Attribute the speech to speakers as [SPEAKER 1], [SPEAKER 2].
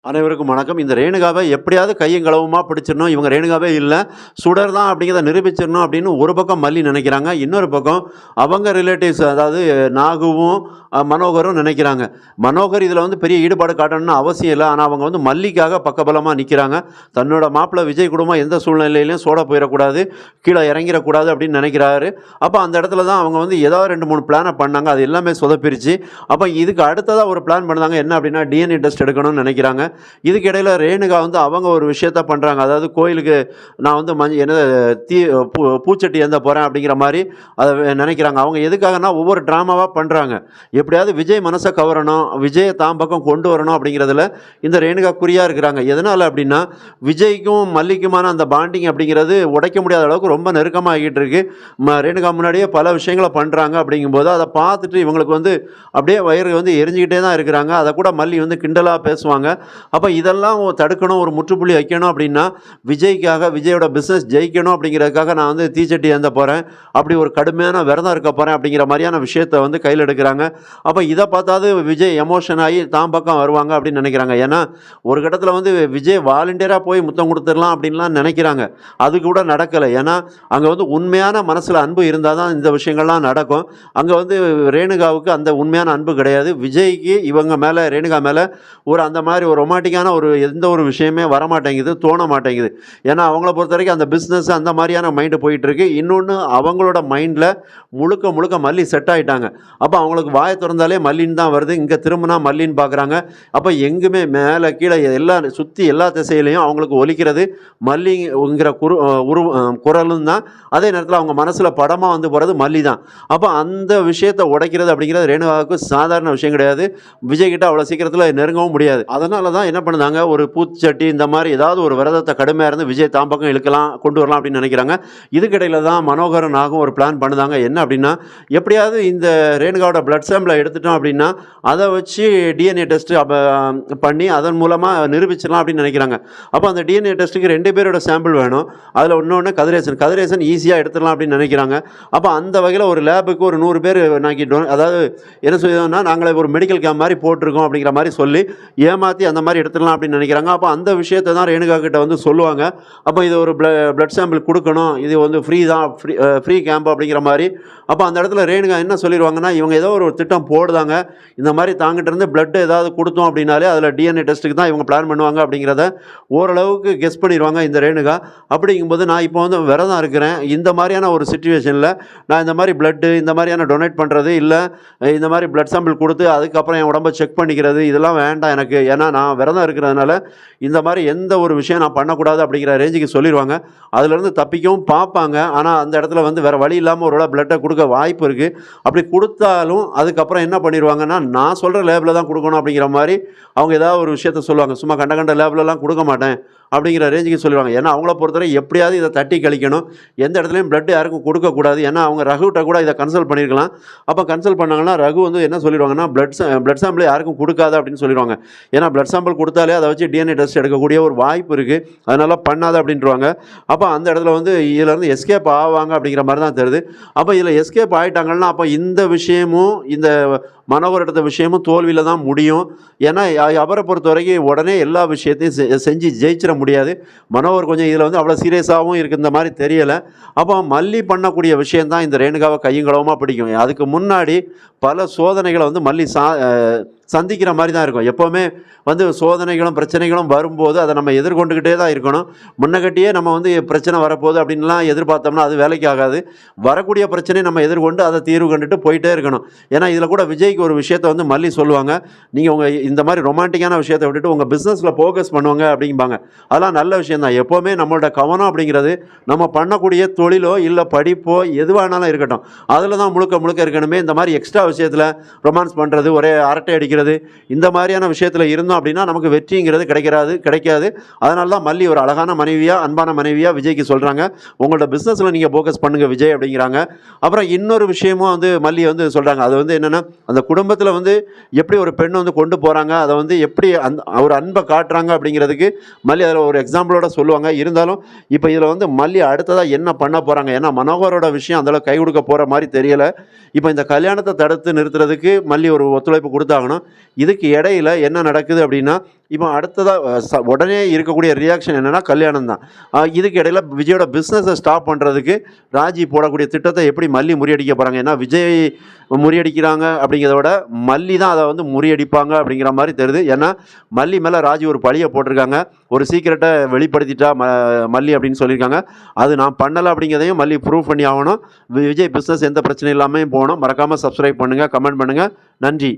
[SPEAKER 1] அனைவருக்கும் வணக்கம். இந்த ரேணுகாவை எப்படியாவது கையும் களவுமா பிடிச்சிடணும். இவங்க ரேணுகாவே இல்ல. சுடர் தான் அப்படிங்கிறத நிரூபிச்சிடணும் அப்படின்னு ஒரு பக்கம் மல்லி நினைக்கிறாங்க. இன்னொரு பக்கம் அவங்க ரிலேட்டிவ்ஸ் அதாவது நாகுவும், மனோகரும் நினைக்கிறாங்க. மனோகர் இதில வந்து பெரிய ஈடுபாடு காட்டணும்னு அவசியம் இல்ல. ஆனா அவங்க வந்து மல்லிக்காக பக்கபலமா நிக்கிறாங்க. தன்னோட மாப்பிள்ளை விஜய் குடும்பம் எந்த சூழ்நிலையிலயும் சோட போயிறக்கூடாது, கீழ இறங்கிறக்கூடாது அப்படின்னு நினைக்கிறாரு. அப்ப அந்த இடத்துல தான் அவங்க வந்து ஏதாவது 2, 3 பிளான பண்ணாங்க. அது எல்லாமே சொதப்பிருச்சு. அப்ப இதுக்கு அடுத்ததா ஒரு பிளான் பண்ணாங்க. என்ன அப்படின்னா டிஎன்ஏ டெஸ்ட் எடுக்கணும்னு நினைக்கிறாங்க. இதுக்கு இடையில ரேணுகா வந்து அவங்க ஒரு விஷயத்த பண்றாங்க. அதாவது கோயிலுக்கு நான் வந்து என்னது தீ பூச்சட்டி ஏந்த போறேன் அப்படிங்கிற மாரி அத நினைக்கிறாங்க. அவங்க எதுக்காகன்னா ஒவ்வொரு டிராமாவா பண்றாங்க. எப்படியாவது விஜய் மனச கவரணும், விஜய தான் பக்கம் கொண்டு வரணும் அப்படிங்கிறதுல இந்த ரேணுகா குறியா இருக்கிறாங்க. எதனால அப்படின்னா, விஜய்க்கும் மல்லிக்குமான அந்த பாண்டிங் அப்படிங்கிறது உடைக்க முடியாத அளவுக்கு ரொம்ப நெருக்கமா ஆகிட்டு இருக்கு. ரேணுகா முன்னாடியே பல விஷயங்கள பண்றாங்க அப்படிங்கும்போது, அத பார்த்துட்டு இவங்களுக்கு வந்து அப்படியே வயிறு வந்து எரிஞ்சுக்கிட்டே தான் இருக்கிறாங்க. அத கூட மல்லி வந்து கிண்டலா பேசுவாங்க. அப்போ இதெல்லாம் தடுக்கணும், ஒரு முற்றுப்புள்ளி வைக்கணும் அப்படின்னா, விஜய்க்காக விஜயோட பிஸ்னஸ் ஜெயிக்கணும் அப்படிங்கிறதுக்காக நான் வந்து தீச்சட்டி ஏந்த போகிறேன், அப்படி ஒரு கடுமையான விரதம் இருக்க போகிறேன் அப்படிங்கிற மாதிரியான விஷயத்த வந்து கையில் எடுக்கிறாங்க. அப்போ இதை பார்த்தாவது விஜய் எமோஷன் ஆகி தான் பக்கம் வருவாங்க அப்படின்னு நினைக்கிறாங்க. ஏன்னா ஒரு கட்டத்தில் வந்து விஜய் வாலண்டியராக போய் முத்தம் கொடுத்துடலாம் அப்படின்லாம் நினைக்கிறாங்க. அது கூட நடக்கலை. ஏன்னா அங்கே வந்து உண்மையான மனசில் அன்பு இருந்தால் தான் இந்த விஷயங்கள்லாம் நடக்கும். அங்கே வந்து ரேணுகாவுக்கு அந்த உண்மையான அன்பு கிடையாது. விஜய்க்கு இவங்க மேலே ரேணுகா மேலே ஒரு அந்த மாதிரி ஒரு ரொமான்டிக்கான ஒரு எந்த ஒரு விஷயமே வரமாட்டேங்குது, தோண மாட்டேங்குது. ஏன்னா அவங்கள பொறுத்த வரைக்கும் அந்த பிஸ்னஸ் அந்த மாதிரியான மைண்டு போயிட்டுருக்கு. இன்னொன்று அவங்களோட மைண்டில் முழுக்க முழுக்க மல்லி செட் ஆகிட்டாங்க. அப்போ அவங்களுக்கு வாயை திறந்தாலே மல்லின்னு தான் வருது. இங்கே திரும்பினா மல்லின்னு பார்க்குறாங்க. அப்போ எங்குமே மேலே கீழே எல்லா சுற்றி எல்லா திசையிலையும் அவங்களுக்கு ஒலிக்கிறது மல்லிங்கிற குரலும் தான். அதே நேரத்தில் அவங்க மனசில் படமாக வந்து போகிறது மல்லி தான். அப்போ அந்த விஷயத்தை உடைக்கிறது அப்படிங்கிறது ரேணுகாவுக்கு சாதாரண விஷயம் கிடையாது. விஜய்கிட்ட அவ்வளோ சீக்கிரத்தில் நெருங்கவும் முடியாது. அதனால தான் என்ன பண்ணுதாங்க, ஒரு பூச்சட்டி இந்த மாதிரி ஏதாவது ஒரு விரதத்தை கடுமையாக இருந்து விஜய் தான் பக்கம் இழுக்கலாம், கொண்டு வரலாம் அப்படின்னு நினைக்கிறாங்க. இதுக்கிடையில் தான் மனோகரன் ஆகும் ஒரு பிளான் பண்ணுதாங்க. என்ன அப்படின்னா, எப்படியாவது இந்த ரேணுகாவோட பிளட் சாம்பிளை எடுத்துட்டோம் அப்படின்னா அதை வச்சு டிஎன்ஏ டெஸ்ட் பண்ணி அதன் மூலமாக நிரூபிச்சிடலாம் அப்படின்னு நினைக்கிறாங்க. அப்போ அந்த டிஎன்ஏ டெஸ்ட்டுக்கு 2 பேரோட சாம்பிள் வேணும். அதில் இன்னொன்று கதிரேசன் ஈஸியாக எடுத்துடலாம் அப்படின்னு நினைக்கிறாங்க. அப்போ அந்த வகையில் ஒரு லேபுக்கு ஒரு 100 பேர் அதாவது என்ன சொல்லுவோம்னா, நாங்களே ஒரு மெடிக்கல் கேம்ப் மாதிரி போட்டிருக்கோம் அப்படிங்கிற மாதிரி சொல்லி ஏமாற்றி அந்த மாதிரி எடுத்துடலாம் அப்படின்னு நினைக்கிறாங்க. அப்போ அந்த விஷயத்தை தான் ரேணுகா கிட்ட வந்து சொல்லுவாங்க. அப்போ இது ஒரு பிளட் சாம்பிள் கொடுக்கணும், இது வந்து ஃப்ரீ கேம்ப் அப்படிங்கிற மாதிரி. அப்போ அந்த இடத்துல ரேணுகா என்ன சொல்லிடுவாங்கன்னா, இவங்க ஏதோ ஒரு திட்டம் போடுதாங்க, இந்த மாதிரி தாங்கிட்ட இருந்து பிளட் ஏதாவது கொடுத்தோம் அப்படின்னாலே அதில் டிஎன்ஏ டெஸ்ட்டுக்கு தான் இவங்க பிளான் பண்ணுவாங்க அப்படிங்கிறத ஓரளவுக்கு கெஸ் பண்ணிடுவாங்க இந்த ரேணுகா. அப்படிங்கும்போது நான் இப்போ வந்து விரதம் இருக்கிறேன், இந்த மாதிரியான ஒரு சுச்சுவேஷனில் நான் இந்த மாதிரி பிளட்டு இந்த மாதிரியான டொனேட் பண்ணுறது இல்லை, இந்த மாதிரி பிளட் சாம்பிள் கொடுத்து அதுக்கப்புறம் என் உடம்பை செக் பண்ணிக்கிறது இதெல்லாம் வேண்டாம் எனக்கு. ஏன்னா நான் விரதம் இருக்கிறதுனால இந்த மாதிரி எந்த ஒரு விஷயம் நான் பண்ணக்கூடாது அப்படிங்கிற ரேஞ்சுக்கு சொல்லிடுவாங்க. அதுலேருந்து தப்பிக்கவும் பார்ப்பாங்க. ஆனால் அந்த இடத்துல வந்து வேறு வழி இல்லாமல் ஒரு வேளை பிளட்டை கொடுக்க வாய்ப்பு இருக்குது. அப்படி கொடுத்தாலும் அதுக்கப்புறம் என்ன பண்ணிடுவாங்கன்னா, நான் சொல்கிற லேபில் தான் கொடுக்கணும் அப்படிங்கிற மாதிரி அவங்க ஏதாவது ஒரு விஷயத்த சொல்லுவாங்க. சும்மா கண்ட லேபிலெலாம் கொடுக்க மாட்டேன் அப்படிங்கிற ரேஞ்சுக்கு சொல்லிடுவாங்க. ஏன்னா அவங்கள பொறுத்தவரை எப்படியாவது இதை தட்டி கழிக்கணும், எந்த இடத்துலையும் பிளட் யாருக்கும் கொடுக்கக்கூடாது. ஏன்னா அவங்க ரகுகிட்ட கூட இதை கன்சல்ட் பண்ணியிருக்கலாம். அப்போ கன்சல்ட் பண்ணாங்கன்னா ரகு வந்து என்ன சொல்லிடுவாங்கன்னா, பிளட் சாம்பிள் யாருக்கும் கொடுக்காத அப்படின்னு சொல்லிடுவாங்க. ஏன்னா பிளட் சாம்பிள் கொடுத்தாலே அதை வச்சு டிஎன்ஏ டெஸ்ட் எடுக்கக்கூடிய ஒரு வாய்ப்பு இருக்குது, அதனால பண்ணாத அப்படின்ட்டுருவாங்க. அப்போ அந்த இடத்துல வந்து இதிலேருந்து எஸ்கேப் ஆவாங்க அப்படிங்கிற மாதிரி தான் தெரியுது. அப்போ இதில் எஸ்கேப் ஆகிட்டாங்கன்னா அப்போ இந்த விஷயமும் இந்த மனோகர் எடுத்த விஷயமும் தோல்வியில் தான் முடியும். ஏன்னா அவரை பொறுத்த வரைக்கும் உடனே எல்லா விஷயத்தையும் செஞ்சு ஜெயிச்சிட முடியாது. மனோகர் கொஞ்சம் இதில் வந்து அவ்வளோ சீரியஸாகவும் இருக்குது இந்த மாதிரி தெரியலை. அப்போ மல்லி பண்ணக்கூடிய விஷயந்தான் இந்த ரேணுகாவை கையங்களவமாக பிடிக்கும். அதுக்கு முன்னாடி பல சோதனைகளை வந்து மல்லி சந்திக்கிற மாதிரி தான் இருக்கும். எப்போவுமே வந்து சோதனைகளும் பிரச்சனைகளும் வரும்போது அதை நம்ம எதிர்கொண்டுக்கிட்டே தான் இருக்கணும். முன்னகட்டியே நம்ம வந்து பிரச்சனை வரப்போகுது அப்படின்லாம் எதிர்பார்த்தோம்னா அது வேலைக்கு ஆகாது. வரக்கூடிய பிரச்சனையை நம்ம எதிர்கொண்டு அதை தீர்வு கண்டுட்டு போயிட்டே இருக்கணும். ஏன்னா இதில் கூட விஜய்க்கு ஒரு விஷயத்தை வந்து மல்லி சொல்லுவாங்க, நீங்கள் உங்கள் இந்த மாதிரி ரொமான்டிக்கான விஷயத்தை விட்டுட்டு உங்கள் பிஸ்னஸில் ஃபோக்கஸ் பண்ணுவாங்க அப்படிம்பாங்க. அதெல்லாம் நல்ல விஷயம் தான். எப்போவுமே நம்மளோட கவனம் அப்படிங்கிறது நம்ம பண்ணக்கூடிய தொழிலோ இல்லை படிப்போ எதுவானாலும் இருக்கட்டும், அதில் தான் முழுக்க முழுக்க இருக்கணுமே. இந்த மாதிரி எக்ஸ்ட்ரா விஷயத்தில் ரொமான்ஸ் பண்ணுறது, ஒரே அரட்டை அடிக்கிறது, இந்த மாதிரியான விஷயத்தில் இருந்தோம் அப்படின்னா நமக்கு வெற்றிங்கிறது கிடைக்காது. அதனால தான் மல்லி ஒரு அழகான மனைவியா, அன்பான மனைவியா விஜய்க்கு சொல்கிறாங்க, உங்களோட பிஸ்னஸில் நீங்கள் ஃபோக்கஸ் பண்ணுங்க விஜய் அப்படிங்கிறாங்க. அப்புறம் இன்னொரு விஷயமும் வந்து மல்லி வந்து சொல்கிறாங்க. அது வந்து என்னென்னா, அந்த குடும்பத்தில் வந்து எப்படி ஒரு பெண் வந்து கொண்டு போகிறாங்க, அதை வந்து எப்படி ஒரு அன்பை காட்டுறாங்க அப்படிங்கிறதுக்கு மல்லி அதில் ஒரு எக்ஸாம்பிளோட சொல்லுவாங்க. இருந்தாலும் இப்போ இதில் வந்து மல்லி அடுத்ததாக என்ன பண்ண போகிறாங்க, ஏன்னா மனோகரோட விஷயம் அந்தளவு கை கொடுக்க போகிற மாதிரி தெரியலை. இப்போ இந்த கல்யாணத்தை தடுத்து நிறுத்துறதுக்கு மல்லி ஒரு ஒத்துழைப்பு கொடுத்தாகணும். இதுக்கு இடையில என்ன நடக்குது அப்படின்னா, இப்போ அடுத்ததாக உடனே இருக்கக்கூடிய ரியாக்ஷன் என்னென்னா கல்யாணம் தான். இதுக்கு இடையில விஜயோட பிஸ்னஸை ஸ்டாப் பண்ணுறதுக்கு ராஜி போடக்கூடிய திட்டத்தை எப்படி மல்லி முறியடிக்க போகிறாங்க. ஏன்னா விஜய் முறியடிக்கிறாங்க அப்படிங்கிறத விட மல்லி தான் அதை வந்து முறியடிப்பாங்க அப்படிங்கிற மாதிரி தெரியுது. ஏன்னா மல்லி மேலே ராஜி ஒரு பழியை போட்டிருக்காங்க. ஒரு சீக்கிரட்டை வெளிப்படுத்திட்டா மல்லி அப்படின்னு சொல்லியிருக்காங்க. அது நான் பண்ணலை அப்படிங்கிறதையும் மல்லி ப்ரூவ் பண்ணி ஆகணும். விஜய் பிஸ்னஸ் எந்த பிரச்சனையும் இல்லாமல் போகணும். மறக்காமல் சப்ஸ்கிரைப் பண்ணுங்கள், கமெண்ட் பண்ணுங்கள். நன்றி.